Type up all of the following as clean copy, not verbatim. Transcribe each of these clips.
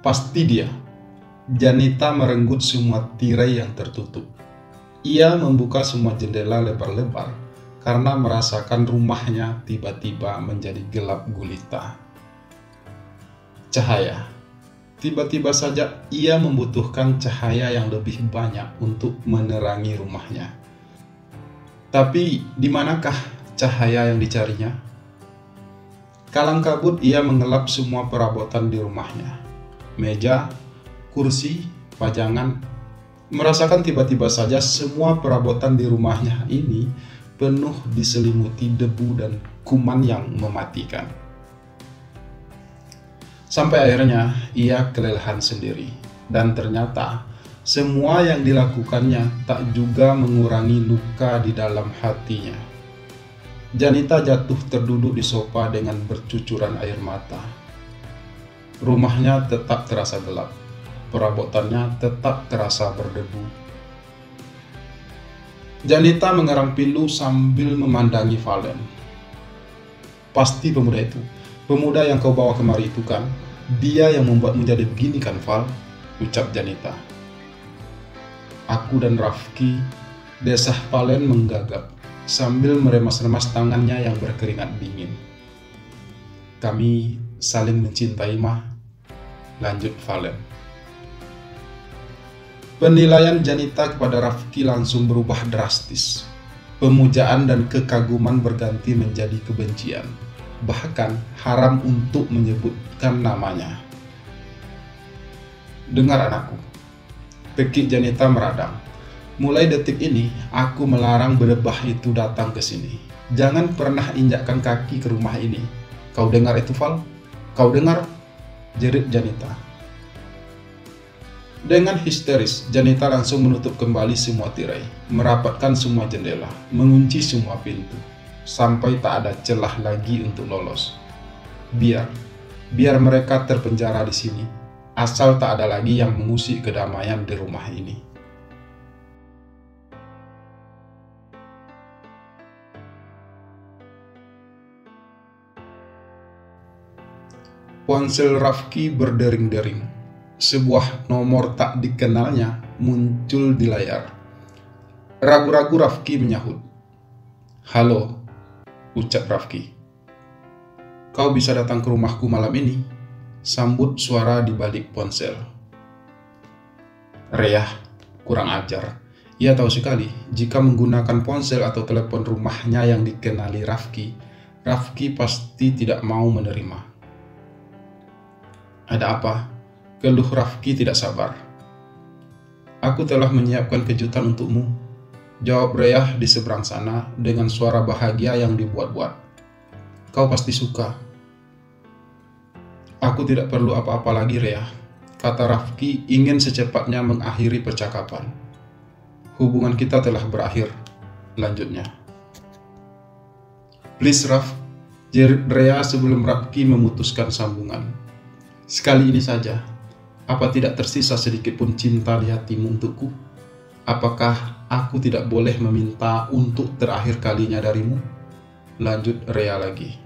Pasti dia. Janita merenggut semua tirai yang tertutup. Ia membuka semua jendela lebar-lebar karena merasakan rumahnya tiba-tiba menjadi gelap gulita. Cahaya. Tiba-tiba saja ia membutuhkan cahaya yang lebih banyak untuk menerangi rumahnya. Tapi di manakah cahaya yang dicarinya? Kalang kabut ia mengelap semua perabotan di rumahnya. Meja, kursi, pajangan. Merasakan tiba-tiba saja semua perabotan di rumahnya ini penuh diselimuti debu dan kuman yang mematikan. Sampai akhirnya ia kelelahan sendiri. Dan ternyata semua yang dilakukannya tak juga mengurangi luka di dalam hatinya. Janita jatuh terduduk di sofa dengan bercucuran air mata. Rumahnya tetap terasa gelap. Perabotannya tetap terasa berdebu. Janita mengerang pilu sambil memandangi Valen. Pasti pemuda itu. Pemuda yang kau bawa kemari itu kan? Dia yang membuatmu jadi begini kan, Val? Ucap Janita. Aku dan Rafki, desah Valen menggagap sambil meremas-remas tangannya yang berkeringat dingin. Kami saling mencintai, mah, lanjut Valen. Penilaian Janita kepada Rafki langsung berubah drastis. Pemujaan dan kekaguman berganti menjadi kebencian. Bahkan haram untuk menyebutkan namanya. Dengar anakku, tekik Janita meradang. Mulai detik ini, aku melarang berdebah itu datang ke sini. Jangan pernah injakkan kaki ke rumah ini. Kau dengar itu, Val? Kau dengar? Jerit Janita. Dengan histeris, Janita langsung menutup kembali semua tirai, merapatkan semua jendela, mengunci semua pintu, sampai tak ada celah lagi untuk lolos. Biar mereka terpenjara di sini, asal tak ada lagi yang mengusik kedamaian di rumah ini. Ponsel Rafki berdering-dering. Sebuah nomor tak dikenalnya muncul di layar. Ragu-ragu Rafki menyahut. Halo, ucap Rafki. Kau bisa datang ke rumahku malam ini? Sambut suara di balik ponsel. Reyah, kurang ajar. Ia tahu sekali jika menggunakan ponsel atau telepon rumahnya yang dikenali Rafki pasti tidak mau menerima. Ada apa? Keluh Rafki tidak sabar. Aku telah menyiapkan kejutan untukmu, jawab Reyah di seberang sana dengan suara bahagia yang dibuat-buat. Kau pasti suka. Aku tidak perlu apa-apa lagi, Reyah, kata Rafki ingin secepatnya mengakhiri percakapan. Hubungan kita telah berakhir, lanjutnya. Please, Raf, jerit Reyah sebelum Rafki memutuskan sambungan. Sekali ini saja, apa tidak tersisa sedikit pun cinta di hatimu untukku? Apakah aku tidak boleh meminta untuk terakhir kalinya darimu? Lanjut Reyah lagi.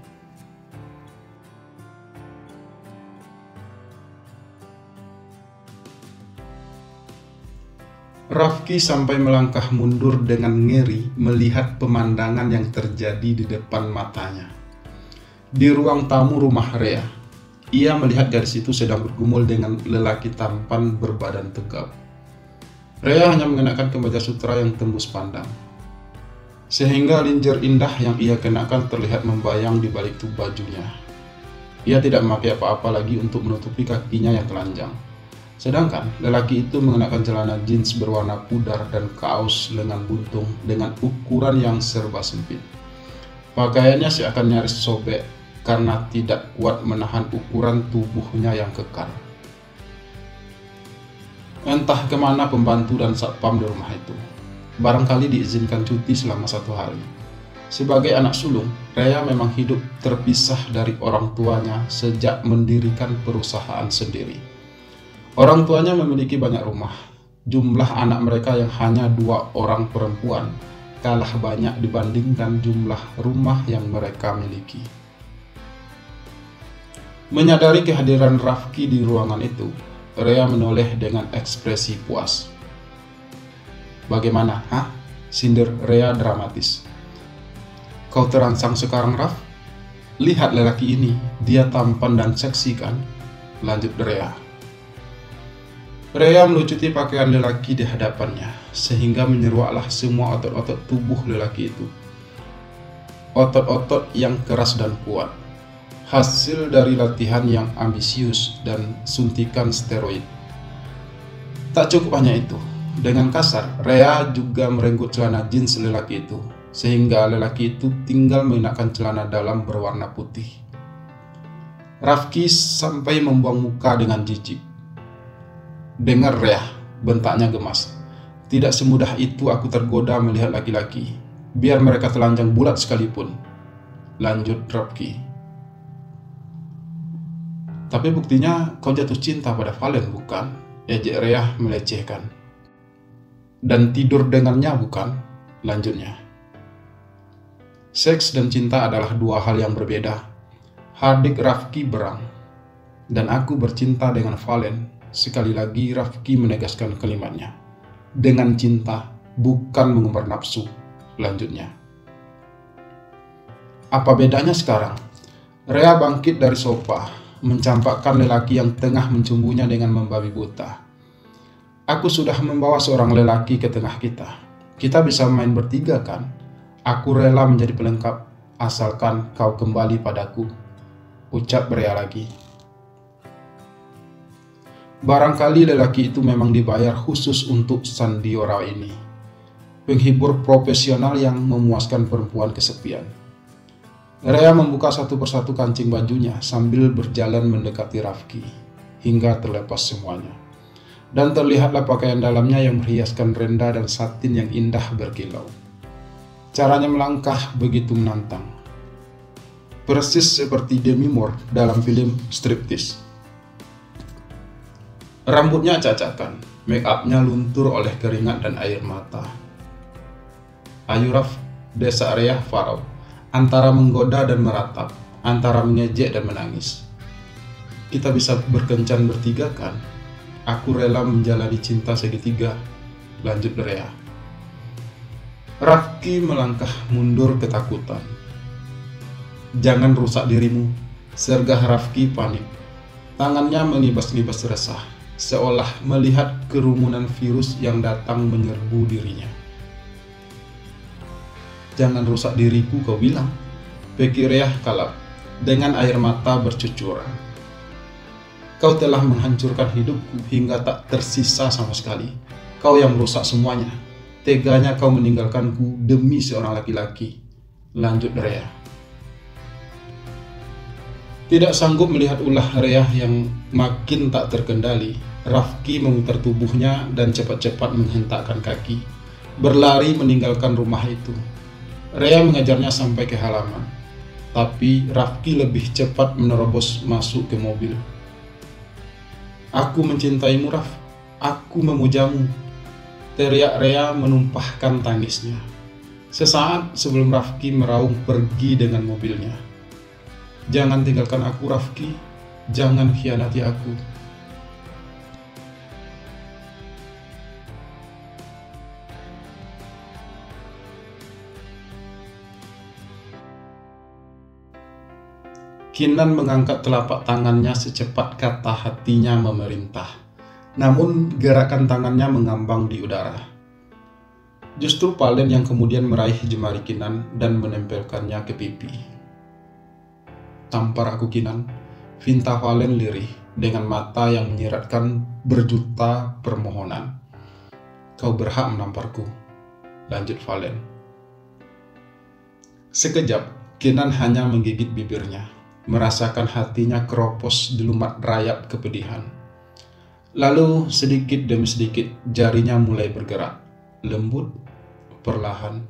Rafki sampai melangkah mundur dengan ngeri melihat pemandangan yang terjadi di depan matanya. Di ruang tamu rumah Reyah, ia melihat gadis itu sedang bergumul dengan lelaki tampan berbadan tegap. Reyah hanya mengenakan kemeja sutra yang tembus pandang, sehingga linjer indah yang ia kenakan terlihat membayang di balik tubuh bajunya. Ia tidak memakai apa-apa lagi untuk menutupi kakinya yang telanjang. Sedangkan lelaki itu mengenakan celana jeans berwarna pudar dan kaos lengan buntung dengan ukuran yang serba sempit. Pakaiannya seakan nyaris sobek karena tidak kuat menahan ukuran tubuhnya yang kekar. Entah kemana pembantu dan satpam di rumah itu. Barangkali diizinkan cuti selama 1 hari. Sebagai anak sulung, Reyah memang hidup terpisah dari orang tuanya sejak mendirikan perusahaan sendiri. Orang tuanya memiliki banyak rumah. Jumlah anak mereka yang hanya 2 orang perempuan kalah banyak dibandingkan jumlah rumah yang mereka miliki. Menyadari kehadiran Rafki di ruangan itu, Rea menoleh dengan ekspresi puas. "Bagaimana, hah?" sindir Rea dramatis. "Kau terangsang sekarang, Raf? Lihat lelaki ini, dia tampan dan seksi kan?" lanjut Rea. Rea melucuti pakaian lelaki di hadapannya, sehingga menyeruaklah semua otot-otot tubuh lelaki itu. Otot-otot yang keras dan kuat, hasil dari latihan yang ambisius dan suntikan steroid. Tak cukup hanya itu, dengan kasar, Rea juga merenggut celana jeans lelaki itu, sehingga lelaki itu tinggal mengenakan celana dalam berwarna putih. Rafki sampai membuang muka dengan jijik. "Dengar, Rea," bentaknya gemas. "Tidak semudah itu aku tergoda melihat laki-laki, biar mereka telanjang bulat sekalipun," lanjut Rafki. "Tapi buktinya kau jatuh cinta pada Valen, bukan?" ejek Rea melecehkan. "Dan tidur dengannya, bukan?" lanjutnya. "Seks dan cinta adalah dua hal yang berbeda," hardik Rafki berang. "Dan aku bercinta dengan Valen." Sekali lagi Rafki menegaskan kalimatnya. "Dengan cinta, bukan mengumbar nafsu," lanjutnya. "Apa bedanya sekarang?" Rea bangkit dari sofa, mencampakkan lelaki yang tengah mencumbunya dengan membabi buta. "Aku sudah membawa seorang lelaki ke tengah kita. Kita bisa main bertiga, kan? Aku rela menjadi pelengkap, asalkan kau kembali padaku," ucap Rea lagi. Barangkali lelaki itu memang dibayar khusus untuk sandiwara ini. Penghibur profesional yang memuaskan perempuan kesepian. Rea membuka satu persatu kancing bajunya sambil berjalan mendekati Rafki, hingga terlepas semuanya. Dan terlihatlah pakaian dalamnya yang berhiaskan renda dan satin yang indah berkilau. Caranya melangkah begitu menantang. Persis seperti Demi Moore dalam film Striptease. Rambutnya acak-acakan, make up-nya luntur oleh keringat dan air mata. "Ayo Raf," desa Rea Farau, antara menggoda dan meratap, antara mengejek dan menangis. "Kita bisa berkencan bertiga, kan? Aku rela menjalani cinta segitiga," lanjut Rea. Rafki melangkah mundur ketakutan. "Jangan rusak dirimu," sergah Rafki panik. Tangannya mengibas-ngibas resah, seolah melihat kerumunan virus yang datang menyerbu dirinya. "Jangan rusak diriku, kau bilang?" pikir Rea kalap, dengan air mata bercucuran. "Kau telah menghancurkan hidupku hingga tak tersisa sama sekali. Kau yang merusak semuanya. Teganya kau meninggalkanku demi seorang laki-laki," lanjut Rea. Tidak sanggup melihat ulah Rea yang makin tak terkendali, Rafki memutar tubuhnya dan cepat-cepat menghentakkan kaki, berlari meninggalkan rumah itu. Rea mengejarnya sampai ke halaman, tapi Rafki lebih cepat menerobos masuk ke mobil. "Aku mencintaimu, Raf. Aku memujamu," teriak Rea menumpahkan tangisnya. Sesaat sebelum Rafki meraung pergi dengan mobilnya. "Jangan tinggalkan aku, Rafki. Jangan khianati aku." Kinan mengangkat telapak tangannya secepat kata hatinya memerintah. Namun gerakan tangannya mengambang di udara. Justru Valen yang kemudian meraih jemari Kinan dan menempelkannya ke pipi. "Tampar aku, Kinan," pinta Valen lirih dengan mata yang menyiratkan berjuta permohonan. "Kau berhak menamparku," lanjut Valen. Sekejap, Kinan hanya menggigit bibirnya, merasakan hatinya keropos di lumat rayap kepedihan. Lalu sedikit demi sedikit jarinya mulai bergerak, lembut, perlahan.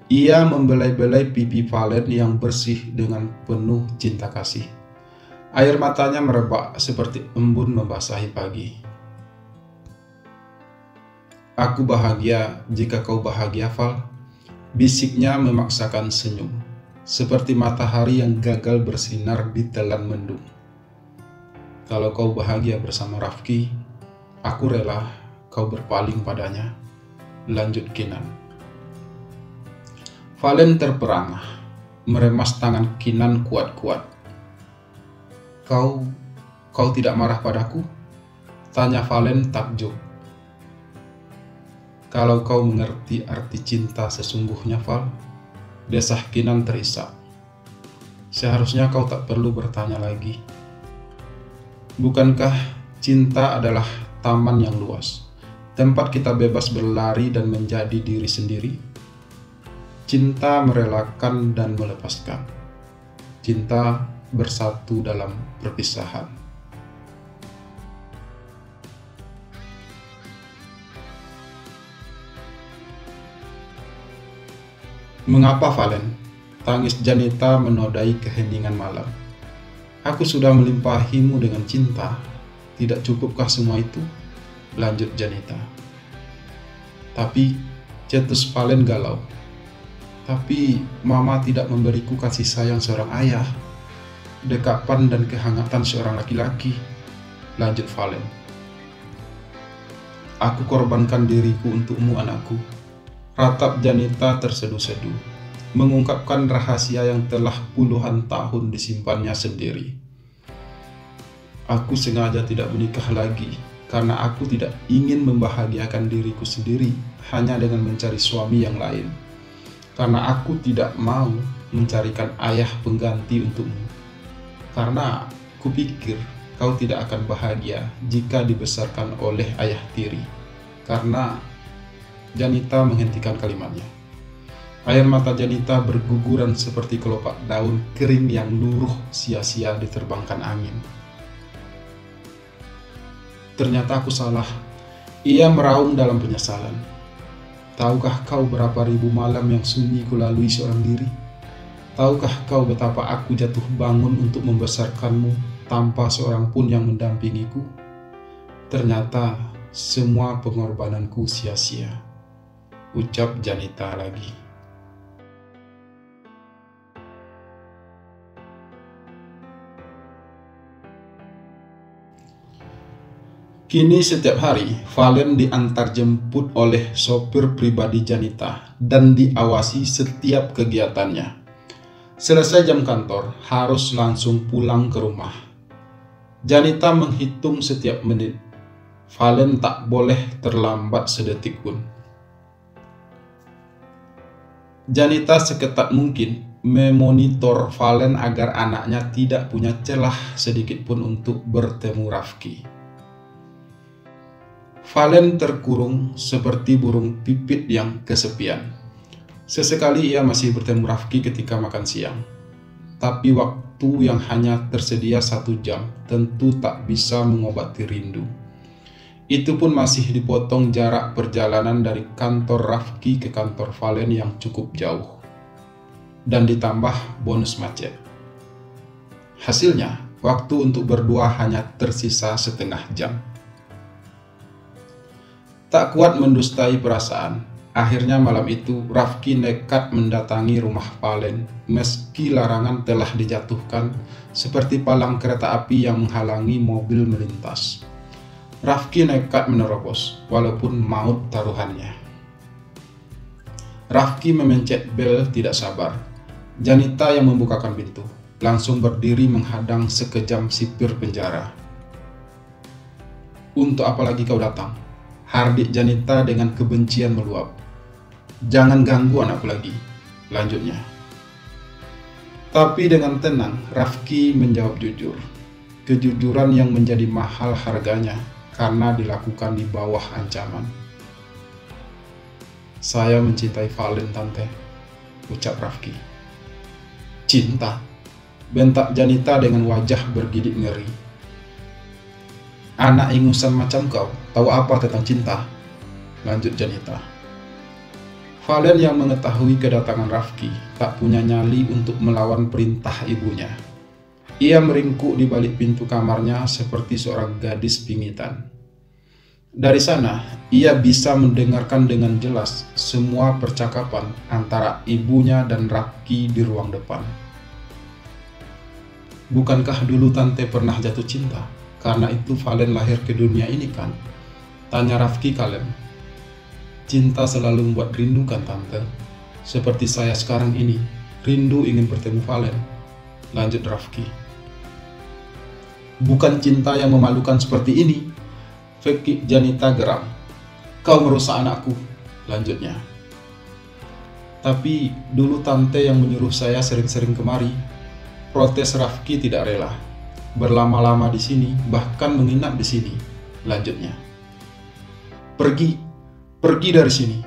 Ia membelai-belai pipi Valen yang bersih dengan penuh cinta kasih. Air matanya merebak seperti embun membasahi pagi. "Aku bahagia jika kau bahagia, Val," bisiknya memaksakan senyum. seperti matahari yang gagal bersinar di telan mendung. Kalau kau bahagia bersama Rafki, aku rela kau berpaling padanya, lanjut Kinan. Valen terperangah, meremas tangan Kinan kuat-kuat. Kau tidak marah padaku? Tanya Valen takjub. Kalau kau mengerti arti cinta sesungguhnya, Val, desah Kinan terisak. Seharusnya kau tak perlu bertanya lagi. Bukankah cinta adalah taman yang luas, tempat kita bebas berlari dan menjadi diri sendiri? Cinta merelakan dan melepaskan. Cinta bersatu dalam perpisahan. Mengapa, Valen? Tangis Janita menodai keheningan malam. Aku sudah melimpahimu dengan cinta. Tidak cukupkah semua itu? Lanjut Janita. Tapi, cetus Valen galau. Tapi, Mama tidak memberiku kasih sayang seorang ayah, dekapan dan kehangatan seorang laki-laki. Lanjut Valen. Aku korbankan diriku untukmu, anakku. Ratap Janita terseduh-seduh, mengungkapkan rahasia yang telah puluhan tahun disimpannya sendiri. Aku sengaja tidak menikah lagi karena aku tidak ingin membahagiakan diriku sendiri hanya dengan mencari suami yang lain. Karena aku tidak mau mencarikan ayah pengganti untukmu. Karena kupikir kau tidak akan bahagia jika dibesarkan oleh ayah tiri. Karena Janita menghentikan kalimatnya. Air mata Janita berguguran seperti kelopak daun kering yang luruh sia-sia diterbangkan angin. Ternyata aku salah. Ia meraung dalam penyesalan. Tahukah kau berapa ribu malam yang sunyi kulalui seorang diri? Tahukah kau betapa aku jatuh bangun untuk membesarkanmu tanpa seorang pun yang mendampingiku? Ternyata semua pengorbananku sia-sia. Ucap Janita lagi. Kini setiap hari, Valen diantar jemput oleh sopir pribadi Janita dan diawasi setiap kegiatannya. Selesai jam kantor, harus langsung pulang ke rumah. Janita menghitung setiap menit. Valen tak boleh terlambat sedetik pun. Janita seketat mungkin memonitor Valen agar anaknya tidak punya celah sedikit pun untuk bertemu Rafki. Valen terkurung seperti burung pipit yang kesepian. Sesekali ia masih bertemu Rafki ketika makan siang. Tapi waktu yang hanya tersedia 1 jam tentu tak bisa mengobati rindu. Itu pun masih dipotong jarak perjalanan dari kantor Rafki ke kantor Valen yang cukup jauh. Dan ditambah bonus macet. Hasilnya, waktu untuk berdua hanya tersisa setengah jam. Tak kuat mendustai perasaan, akhirnya malam itu Rafki nekat mendatangi rumah Valen meski larangan telah dijatuhkan seperti palang kereta api yang menghalangi mobil melintas. Rafki nekat menerobos walaupun maut taruhannya. Rafki memencet bel tidak sabar. Janita yang membukakan pintu langsung berdiri menghadang sekejam sipir penjara. Untuk apa lagi kau datang? Hardik Janita dengan kebencian meluap. Jangan ganggu anakku lagi, lanjutnya. Tapi dengan tenang, Rafki menjawab jujur. Kejujuran yang menjadi mahal harganya karena dilakukan di bawah ancaman. Saya mencintai Valen, Tante, ucap Rafki. Cinta? Bentak Janita dengan wajah bergidik ngeri. Anak ingusan macam kau, tahu apa tentang cinta? Lanjut Janita. Valen yang mengetahui kedatangan Rafki tak punya nyali untuk melawan perintah ibunya. Ia meringkuk di balik pintu kamarnya seperti seorang gadis pingitan. Dari sana, ia bisa mendengarkan dengan jelas semua percakapan antara ibunya dan Rafki di ruang depan. "Bukankah dulu tante pernah jatuh cinta? Karena itu Valen lahir ke dunia ini kan?" tanya Rafki kalem. "Cinta selalu membuat rindu kan tante? Seperti saya sekarang ini, rindu ingin bertemu Valen," lanjut Rafki. "Bukan cinta yang memalukan seperti ini," Fekik Janita geram. "Kau merusak anakku," lanjutnya. "Tapi dulu tante yang menyuruh saya sering-sering kemari," protes Rafki tidak rela. "Berlama-lama di sini, bahkan menginap di sini," lanjutnya. Pergi dari sini,"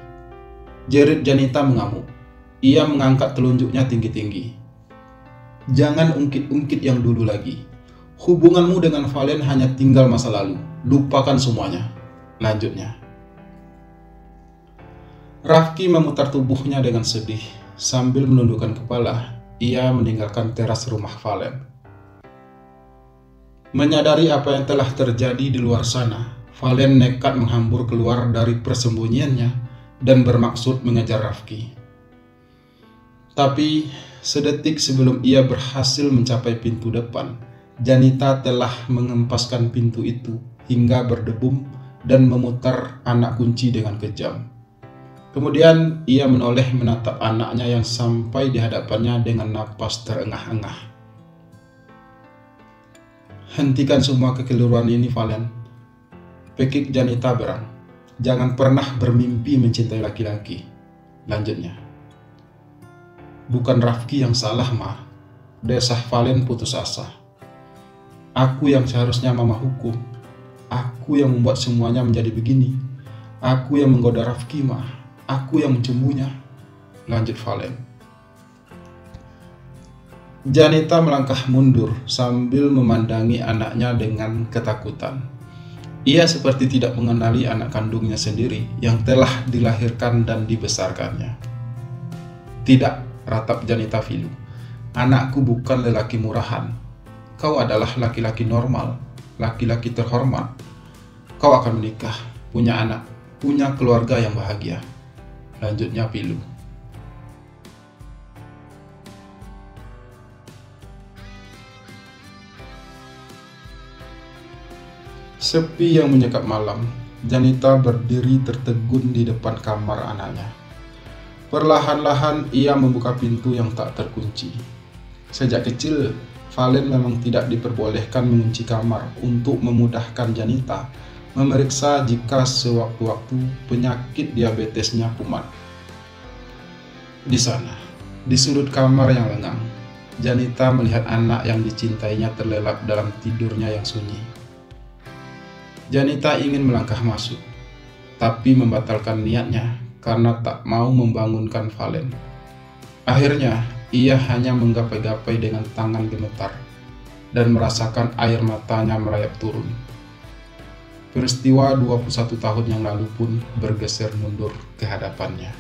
jerit Janita mengamuk. Ia mengangkat telunjuknya tinggi-tinggi. "Jangan ungkit-ungkit yang dulu lagi. Hubunganmu dengan Valen hanya tinggal masa lalu. Lupakan semuanya," lanjutnya. Rafki memutar tubuhnya dengan sedih. Sambil menundukkan kepala, ia meninggalkan teras rumah Valen. Menyadari apa yang telah terjadi di luar sana, Valen nekat menghambur keluar dari persembunyiannya dan bermaksud mengejar Rafki. Tapi sedetik sebelum ia berhasil mencapai pintu depan, Janita telah mengempaskan pintu itu hingga berdebum dan memutar anak kunci dengan kejam. Kemudian ia menoleh menatap anaknya yang sampai di hadapannya dengan napas terengah-engah. "Hentikan semua kekeliruan ini, Valen," pekik Janita berang. "Jangan pernah bermimpi mencintai laki-laki," lanjutnya. "Bukan Rafki yang salah, Ma," desah Valen putus asa. "Aku yang seharusnya mama hukum. Aku yang membuat semuanya menjadi begini. Aku yang menggoda Rafki, Ma. Aku yang mencemburunya," lanjut Valen. Janita melangkah mundur sambil memandangi anaknya dengan ketakutan. Ia seperti tidak mengenali anak kandungnya sendiri yang telah dilahirkan dan dibesarkannya. "Tidak," ratap Janita Filu. "Anakku bukan lelaki murahan. Kau adalah laki-laki normal, laki-laki terhormat. Kau akan menikah, punya anak, punya keluarga yang bahagia," lanjutnya Pilu. Sepi yang menyekap malam, Janita berdiri tertegun di depan kamar anaknya. Perlahan-lahan ia membuka pintu yang tak terkunci. Sejak kecil, Valen memang tidak diperbolehkan mengunci kamar untuk memudahkan Janita memeriksa jika sewaktu-waktu penyakit diabetesnya kumat. Di sana, di sudut kamar yang lengang, Janita melihat anak yang dicintainya terlelap dalam tidurnya yang sunyi. Janita ingin melangkah masuk, tapi membatalkan niatnya karena tak mau membangunkan Valen. Akhirnya, ia hanya menggapai-gapai dengan tangan gemetar dan merasakan air matanya merayap turun. Peristiwa 21 tahun yang lalu pun bergeser mundur ke hadapannya.